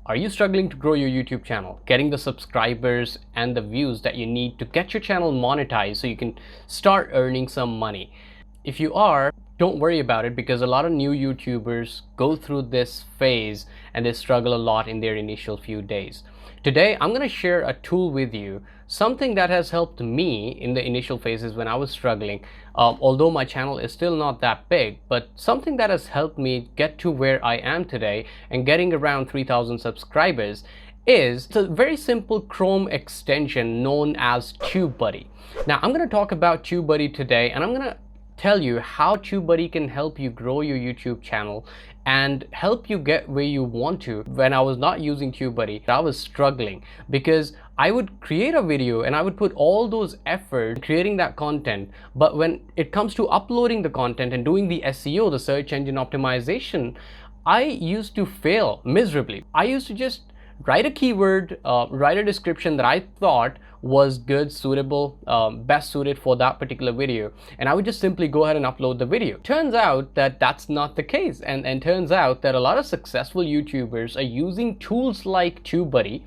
Are you struggling to grow your YouTube channel, getting the subscribers and the views that you need to get your channel monetized so you can start earning some money? If you are, don't worry about it, because a lot of new YouTubers go through this phase and they struggle a lot in their initial few days. Today, I'm going to share a tool with you, something that has helped me in the initial phases when I was struggling, although my channel is still not that big, but something that has helped me get to where I am today and getting around 3,000 subscribers is a very simple Chrome extension known as Tubebuddy. Now, I'm going to talk about Tubebuddy today, and I'm going to tell you how Tubebuddy can help you grow your YouTube channel and help you get where you want to. When I was not using Tubebuddy, I was struggling because I would create a video and I would put all those effort in creating that content, but when it comes to uploading the content and doing the SEO, the search engine optimization, I used to fail miserably. I used to just write a keyword, write a description that I thought was good, suitable, best suited for that particular video, and I would just simply go ahead and upload the video. Turns out that that's not the case, and turns out that a lot of successful YouTubers are using tools like Tubebuddy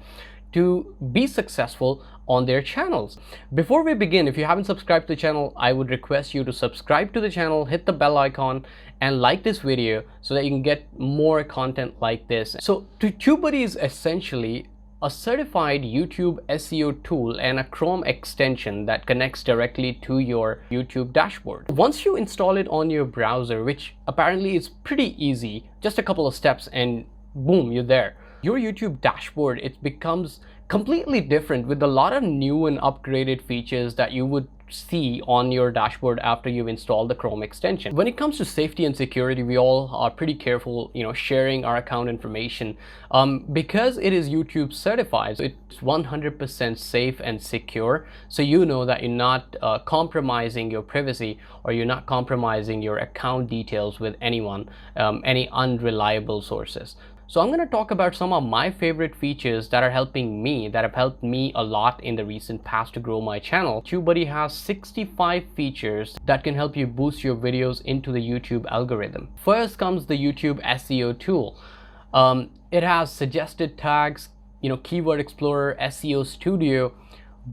to be successful on their channels. Before we begin, if you haven't subscribed to the channel, I would request you to subscribe to the channel, hit the bell icon, and like this video so that you can get more content like this. So Tubebuddy is essentially a certified YouTube SEO tool and a Chrome extension that connects directly to your YouTube dashboard. Once you install it on your browser, which apparently is pretty easy, just a couple of steps and boom, you're there. Your YouTube dashboard, it becomes completely different with a lot of new and upgraded features that you would see on your dashboard after you've installed the Chrome extension. When it comes to safety and security, we all are pretty careful, sharing our account information because it is YouTube certified. So it's 100% safe and secure. So you know that you're not compromising your privacy, or you're not compromising your account details with anyone, any unreliable sources. So I'm going to talk about some of my favorite features that are helping me, that have helped me a lot in the recent past to grow my channel. Tubebuddy has 65 features that can help you boost your videos into the YouTube algorithm. First comes the YouTube SEO tool. It has suggested tags, Keyword Explorer, SEO Studio,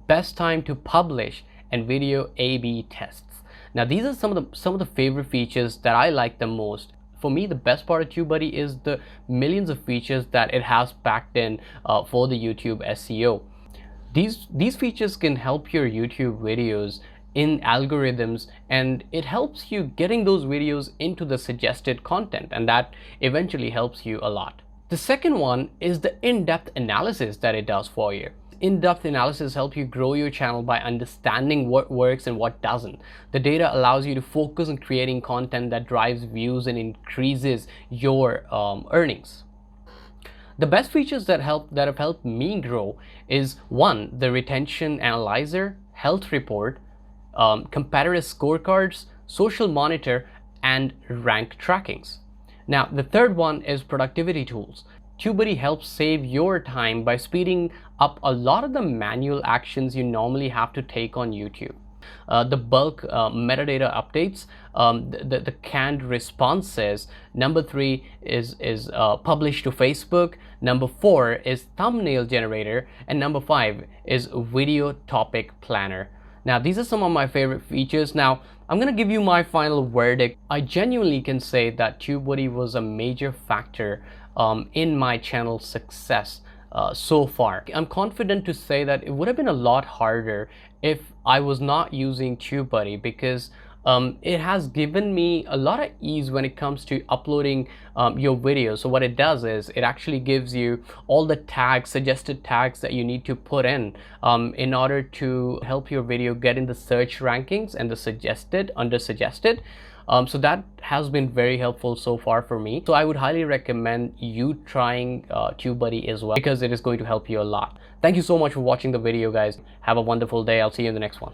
best time to publish, and video A/B tests. Now, these are some of the favorite features that I like the most. For me, the best part of Tubebuddy is the millions of features that it has packed in for the YouTube SEO. These features can help your YouTube videos in algorithms, and it helps you getting those videos into the suggested content, and that eventually helps you a lot. The second one is the in-depth analysis that it does for you. In-depth analysis helps you grow your channel by understanding what works and what doesn't. The data allows you to focus on creating content that drives views and increases your earnings. The best features that have helped me grow is one, the retention analyzer, health report, competitive scorecards, social monitor, and rank trackings. Now, the third one is productivity tools. Tubebuddy helps save your time by speeding up a lot of the manual actions you normally have to take on YouTube. The bulk metadata updates, the canned responses. Number 3 is publish to Facebook. Number 4 is thumbnail generator, and number 5 is video topic planner. Now, these are some of my favorite features. Now, I'm going to give you my final verdict. I genuinely can say that Tubebuddy was a major factor in my channel's success so far. I'm confident to say that it would have been a lot harder if I was not using Tubebuddy, because it has given me a lot of ease when it comes to uploading your videos. So what it does is it actually gives you all the tags, suggested tags that you need to put in order to help your video get in the search rankings and the suggested, under suggested. So that has been very helpful so far for me. So I would highly recommend you trying Tubebuddy as well, because it is going to help you a lot. Thank you so much for watching the video, guys. Have a wonderful day. I'll see you in the next one.